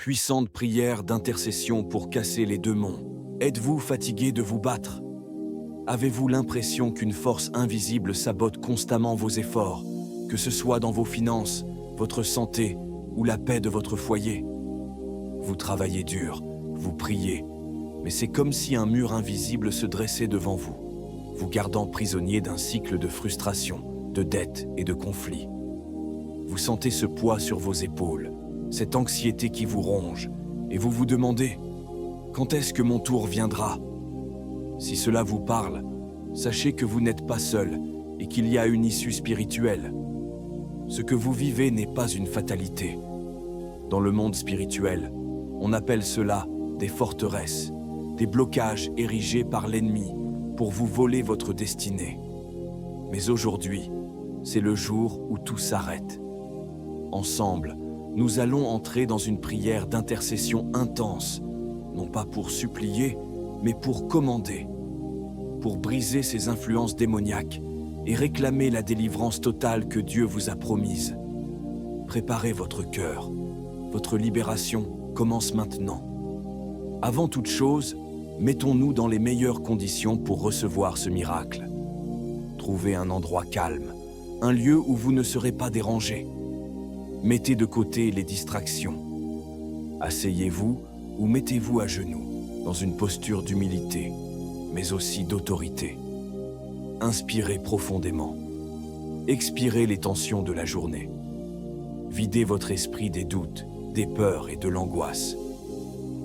Puissante prière d'intercession pour casser les démons. Êtes-vous fatigué de vous battre? Avez-vous l'impression qu'une force invisible sabote constamment vos efforts, que ce soit dans vos finances, votre santé ou la paix de votre foyer? Vous travaillez dur, vous priez, mais c'est comme si un mur invisible se dressait devant vous, vous gardant prisonnier d'un cycle de frustration, de dettes et de conflits. Vous sentez ce poids sur vos épaules, cette anxiété qui vous ronge, et vous vous demandez « Quand est-ce que mon tour viendra ?» Si cela vous parle, sachez que vous n'êtes pas seul et qu'il y a une issue spirituelle. Ce que vous vivez n'est pas une fatalité. Dans le monde spirituel, on appelle cela des forteresses, des blocages érigés par l'ennemi pour vous voler votre destinée. Mais aujourd'hui, c'est le jour où tout s'arrête. Ensemble, nous allons entrer dans une prière d'intercession intense, non pas pour supplier, mais pour commander, pour briser ces influences démoniaques et réclamer la délivrance totale que Dieu vous a promise. Préparez votre cœur. Votre libération commence maintenant. Avant toute chose, mettons-nous dans les meilleures conditions pour recevoir ce miracle. Trouvez un endroit calme, un lieu où vous ne serez pas dérangé. Mettez de côté les distractions. Asseyez-vous ou mettez-vous à genoux, dans une posture d'humilité, mais aussi d'autorité. Inspirez profondément. Expirez les tensions de la journée. Videz votre esprit des doutes, des peurs et de l'angoisse.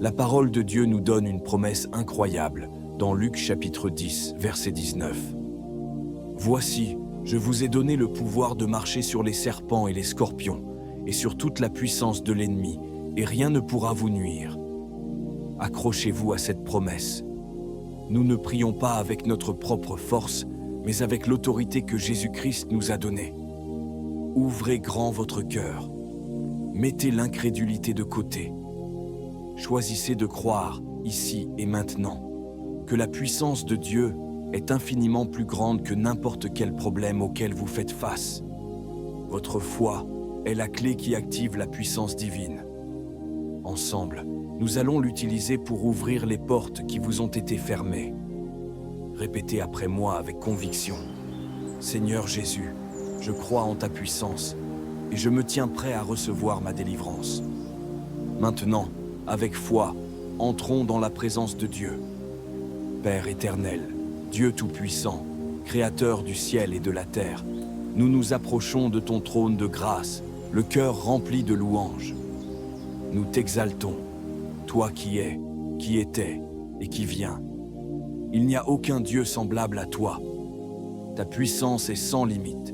La parole de Dieu nous donne une promesse incroyable dans Luc chapitre 10, verset 19. « Voici, je vous ai donné le pouvoir de marcher sur les serpents et les scorpions, et sur toute la puissance de l'ennemi, et rien ne pourra vous nuire. » Accrochez-vous à cette promesse. Nous ne prions pas avec notre propre force, mais avec l'autorité que Jésus-Christ nous a donnée. Ouvrez grand votre cœur. Mettez l'incrédulité de côté. Choisissez de croire, ici et maintenant, que la puissance de Dieu est infiniment plus grande que n'importe quel problème auquel vous faites face. Votre foi est la clé qui active la puissance divine. Ensemble, nous allons l'utiliser pour ouvrir les portes qui vous ont été fermées. Répétez après moi avec conviction. Seigneur Jésus, je crois en ta puissance et je me tiens prêt à recevoir ma délivrance. Maintenant, avec foi, entrons dans la présence de Dieu. Père éternel, Dieu tout-puissant, Créateur du ciel et de la terre, nous nous approchons de ton trône de grâce, le cœur rempli de louanges. Nous t'exaltons, toi qui es, qui étais et qui viens. Il n'y a aucun Dieu semblable à toi. Ta puissance est sans limite,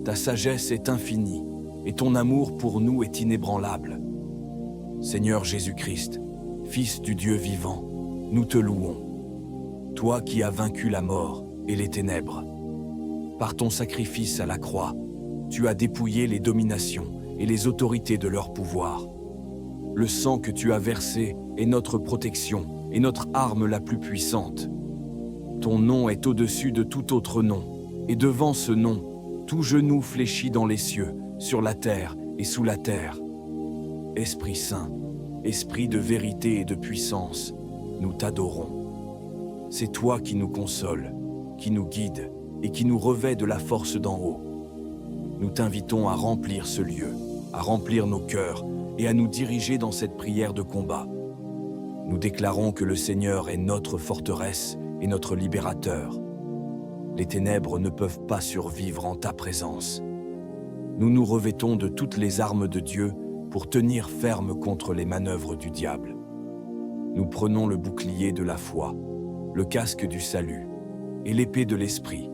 ta sagesse est infinie et ton amour pour nous est inébranlable. Seigneur Jésus-Christ, Fils du Dieu vivant, nous te louons. Toi qui as vaincu la mort et les ténèbres. Par ton sacrifice à la croix, tu as dépouillé les dominations et les autorités de leur pouvoir. Le sang que tu as versé est notre protection et notre arme la plus puissante. Ton nom est au-dessus de tout autre nom, et devant ce nom, tout genou fléchit dans les cieux, sur la terre et sous la terre. Esprit Saint, Esprit de vérité et de puissance, nous t'adorons. C'est toi qui nous consoles, qui nous guides et qui nous revêt de la force d'en haut. Nous t'invitons à remplir ce lieu, à remplir nos cœurs et à nous diriger dans cette prière de combat. Nous déclarons que le Seigneur est notre forteresse et notre libérateur. Les ténèbres ne peuvent pas survivre en ta présence. Nous nous revêtons de toutes les armes de Dieu pour tenir ferme contre les manœuvres du diable. Nous prenons le bouclier de la foi, le casque du salut et l'épée de l'Esprit,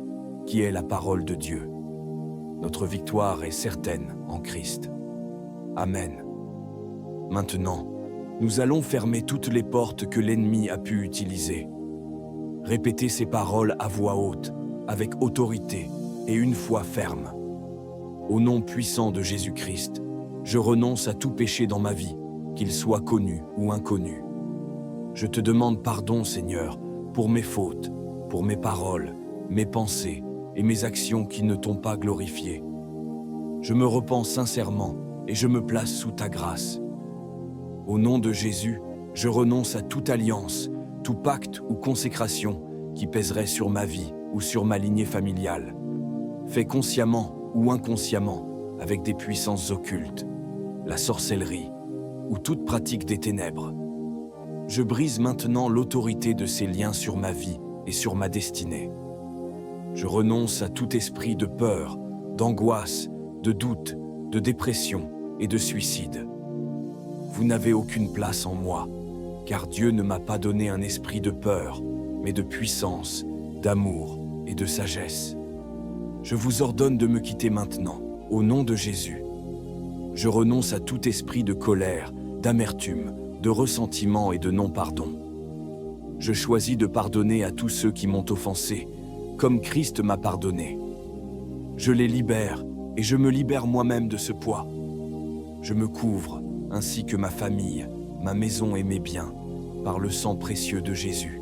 qui est la parole de Dieu. Notre victoire est certaine en Christ. Amen. Maintenant, nous allons fermer toutes les portes que l'ennemi a pu utiliser. Répétez ces paroles à voix haute, avec autorité et une foi ferme. Au nom puissant de Jésus-Christ, je renonce à tout péché dans ma vie, qu'il soit connu ou inconnu. Je te demande pardon, Seigneur, pour mes fautes, pour mes paroles, mes pensées et mes actions qui ne t'ont pas glorifié. Je me repens sincèrement et je me place sous ta grâce. Au nom de Jésus, je renonce à toute alliance, tout pacte ou consécration qui pèserait sur ma vie ou sur ma lignée familiale, fait consciemment ou inconsciemment avec des puissances occultes, la sorcellerie ou toute pratique des ténèbres. Je brise maintenant l'autorité de ces liens sur ma vie et sur ma destinée. Je renonce à tout esprit de peur, d'angoisse, de doute, de dépression et de suicide. Vous n'avez aucune place en moi, car Dieu ne m'a pas donné un esprit de peur, mais de puissance, d'amour et de sagesse. Je vous ordonne de me quitter maintenant, au nom de Jésus. Je renonce à tout esprit de colère, d'amertume, de ressentiment et de non-pardon. Je choisis de pardonner à tous ceux qui m'ont offensé, comme Christ m'a pardonné. Je les libère et je me libère moi-même de ce poids. Je me couvre, ainsi que ma famille, ma maison et mes biens, par le sang précieux de Jésus.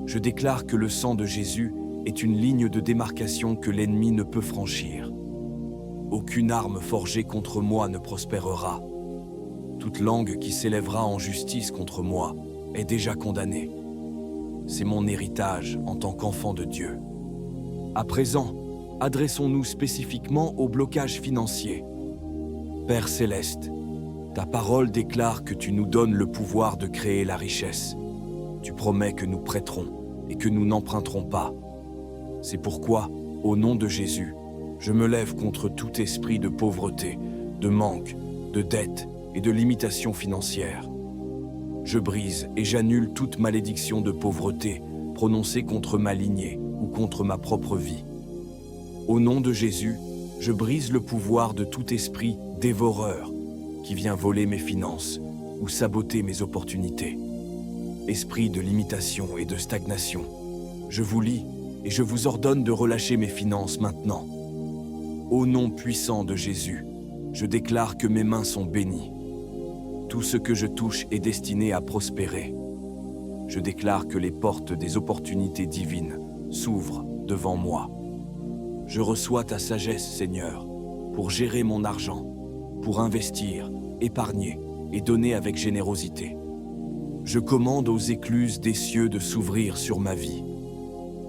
Je déclare que le sang de Jésus est une ligne de démarcation que l'ennemi ne peut franchir. Aucune arme forgée contre moi ne prospérera. Toute langue qui s'élèvera en justice contre moi est déjà condamnée. C'est mon héritage en tant qu'enfant de Dieu. À présent, adressons-nous spécifiquement au blocage financier. Père Céleste, ta parole déclare que tu nous donnes le pouvoir de créer la richesse. Tu promets que nous prêterons et que nous n'emprunterons pas. C'est pourquoi, au nom de Jésus, je me lève contre tout esprit de pauvreté, de manque, de dette et de limitation financière. Je brise et j'annule toute malédiction de pauvreté prononcée contre ma lignée ou contre ma propre vie. Au nom de Jésus, je brise le pouvoir de tout esprit dévoreur qui vient voler mes finances ou saboter mes opportunités. Esprit de limitation et de stagnation, je vous lie et je vous ordonne de relâcher mes finances maintenant. Au nom puissant de Jésus, je déclare que mes mains sont bénies. Tout ce que je touche est destiné à prospérer. Je déclare que les portes des opportunités divines s'ouvrent devant moi. Je reçois ta sagesse, Seigneur, pour gérer mon argent, pour investir, épargner et donner avec générosité. Je commande aux écluses des cieux de s'ouvrir sur ma vie.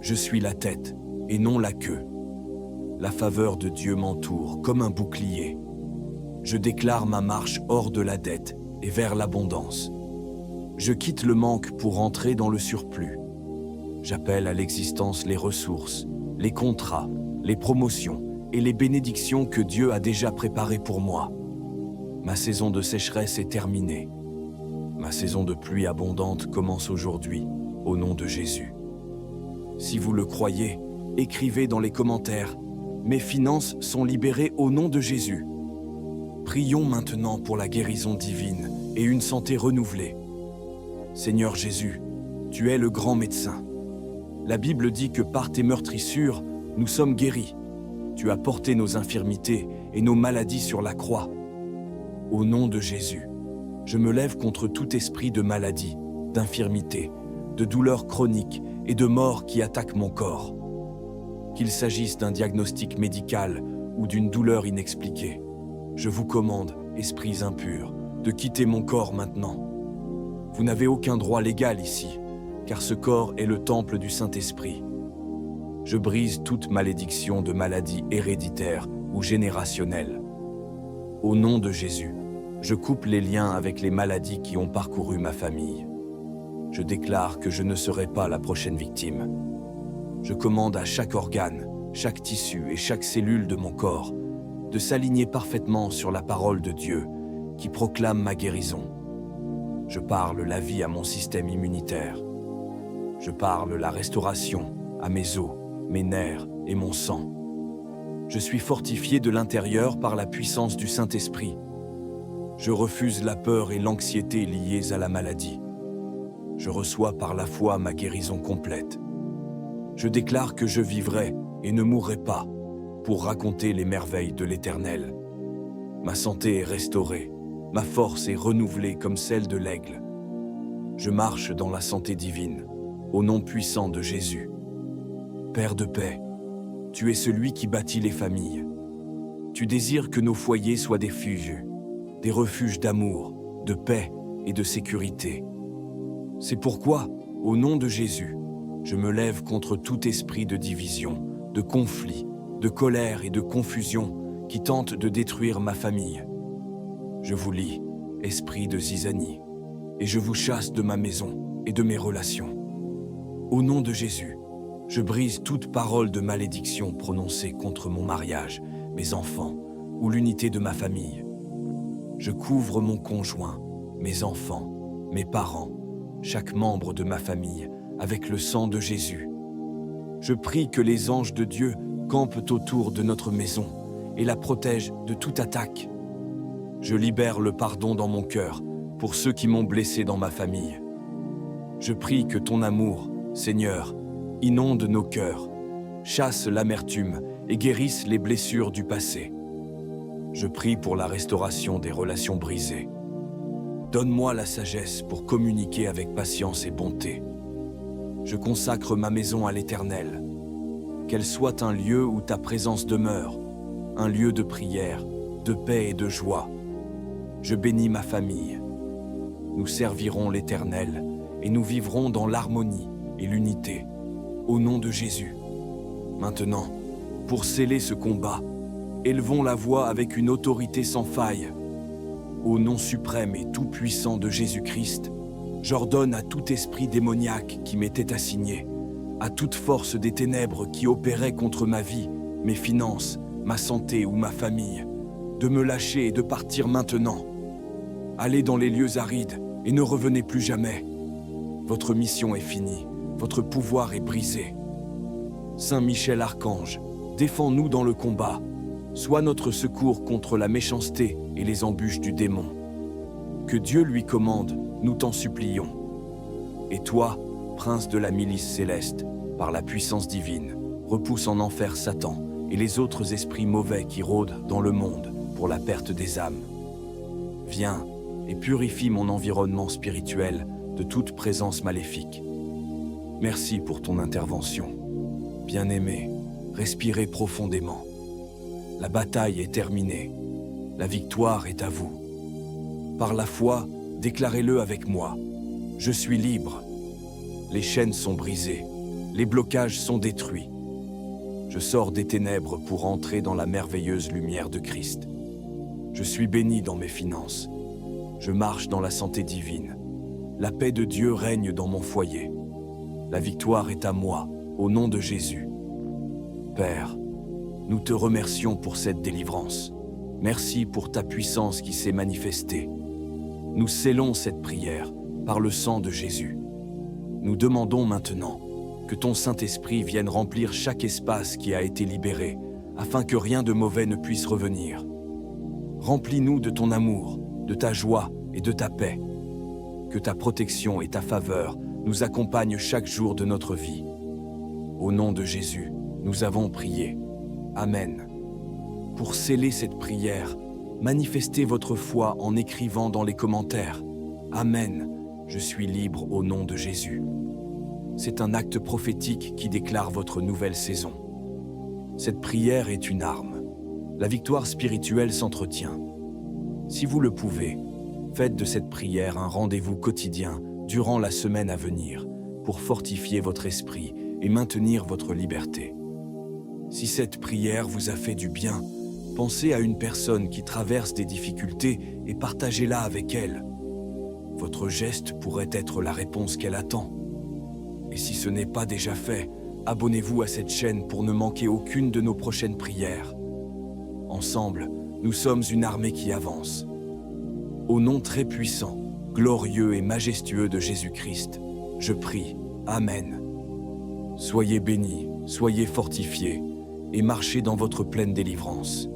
Je suis la tête et non la queue. La faveur de Dieu m'entoure comme un bouclier. Je déclare ma marche hors de la dette et vers l'abondance. Je quitte le manque pour entrer dans le surplus. J'appelle à l'existence les ressources, les contrats, les promotions et les bénédictions que Dieu a déjà préparées pour moi. Ma saison de sécheresse est terminée. Ma saison de pluie abondante commence aujourd'hui, au nom de Jésus. Si vous le croyez, écrivez dans les commentaires « Mes finances sont libérées au nom de Jésus ». Prions maintenant pour la guérison divine et une santé renouvelée. Seigneur Jésus, tu es le grand médecin. La Bible dit que par tes meurtrissures, nous sommes guéris. Tu as porté nos infirmités et nos maladies sur la croix. Au nom de Jésus, je me lève contre tout esprit de maladie, d'infirmité, de douleur chronique et de mort qui attaque mon corps. Qu'il s'agisse d'un diagnostic médical ou d'une douleur inexpliquée, je vous commande, esprits impurs, de quitter mon corps maintenant. Vous n'avez aucun droit légal ici, car ce corps est le temple du Saint-Esprit. Je brise toute malédiction de maladie héréditaire ou générationnelle. Au nom de Jésus, je coupe les liens avec les maladies qui ont parcouru ma famille. Je déclare que je ne serai pas la prochaine victime. Je commande à chaque organe, chaque tissu et chaque cellule de mon corps de s'aligner parfaitement sur la parole de Dieu qui proclame ma guérison. Je parle la vie à mon système immunitaire. Je parle la restauration à mes os, mes nerfs et mon sang. Je suis fortifié de l'intérieur par la puissance du Saint-Esprit. Je refuse la peur et l'anxiété liées à la maladie. Je reçois par la foi ma guérison complète. Je déclare que je vivrai et ne mourrai pas pour raconter les merveilles de l'Éternel. Ma santé est restaurée, ma force est renouvelée comme celle de l'aigle. Je marche dans la santé divine, au nom puissant de Jésus. Père de paix, tu es celui qui bâtit les familles. Tu désires que nos foyers soient des refuges d'amour, de paix et de sécurité. C'est pourquoi, au nom de Jésus, je me lève contre tout esprit de division, de conflit, de colère et de confusion qui tente de détruire ma famille. Je vous lie, esprit de zizanie, et je vous chasse de ma maison et de mes relations. Au nom de Jésus, je brise toute parole de malédiction prononcée contre mon mariage, mes enfants ou l'unité de ma famille. Je couvre mon conjoint, mes enfants, mes parents, chaque membre de ma famille avec le sang de Jésus. Je prie que les anges de Dieu campent autour de notre maison et la protègent de toute attaque. Je libère le pardon dans mon cœur pour ceux qui m'ont blessé dans ma famille. Je prie que ton amour, Seigneur, inonde nos cœurs, chasse l'amertume et guérisse les blessures du passé. Je prie pour la restauration des relations brisées. Donne-moi la sagesse pour communiquer avec patience et bonté. Je consacre ma maison à l'Éternel. Qu'elle soit un lieu où ta présence demeure, un lieu de prière, de paix et de joie. Je bénis ma famille. Nous servirons l'Éternel et nous vivrons dans l'harmonie et l'unité, au nom de Jésus. Maintenant, pour sceller ce combat, élevons la voix avec une autorité sans faille. Au nom suprême et tout-puissant de Jésus-Christ, j'ordonne à tout esprit démoniaque qui m'était assigné, à toute force des ténèbres qui opérait contre ma vie, mes finances, ma santé ou ma famille, de me lâcher et de partir maintenant. Allez dans les lieux arides et ne revenez plus jamais. Votre mission est finie, votre pouvoir est brisé. Saint Michel Archange, défends-nous dans le combat. Sois notre secours contre la méchanceté et les embûches du démon. Que Dieu lui commande, nous t'en supplions. Et toi, prince de la milice céleste, par la puissance divine, repousse en enfer Satan et les autres esprits mauvais qui rôdent dans le monde pour la perte des âmes. Viens et purifie mon environnement spirituel de toute présence maléfique. Merci pour ton intervention. Bien-aimé, respirez profondément. La bataille est terminée. La victoire est à vous. Par la foi, déclarez-le avec moi. Je suis libre. Les chaînes sont brisées. Les blocages sont détruits. Je sors des ténèbres pour entrer dans la merveilleuse lumière de Christ. Je suis béni dans mes finances. Je marche dans la santé divine. La paix de Dieu règne dans mon foyer. La victoire est à moi, au nom de Jésus. Père, nous te remercions pour cette délivrance. Merci pour ta puissance qui s'est manifestée. Nous scellons cette prière par le sang de Jésus. Nous demandons maintenant que ton Saint-Esprit vienne remplir chaque espace qui a été libéré, afin que rien de mauvais ne puisse revenir. Remplis-nous de ton amour, de ta joie et de ta paix. Que ta protection et ta faveur nous accompagnent chaque jour de notre vie. Au nom de Jésus, nous avons prié. Amen. Pour sceller cette prière, manifestez votre foi en écrivant dans les commentaires « Amen, je suis libre au nom de Jésus ». C'est un acte prophétique qui déclare votre nouvelle saison. Cette prière est une arme. La victoire spirituelle s'entretient. Si vous le pouvez, faites de cette prière un rendez-vous quotidien durant la semaine à venir pour fortifier votre esprit et maintenir votre liberté. Si cette prière vous a fait du bien, pensez à une personne qui traverse des difficultés et partagez-la avec elle. Votre geste pourrait être la réponse qu'elle attend. Et si ce n'est pas déjà fait, abonnez-vous à cette chaîne pour ne manquer aucune de nos prochaines prières. Ensemble, nous sommes une armée qui avance. Au nom très puissant, glorieux et majestueux de Jésus-Christ, je prie. Amen. Soyez bénis, soyez fortifiés, et marchez dans votre pleine délivrance.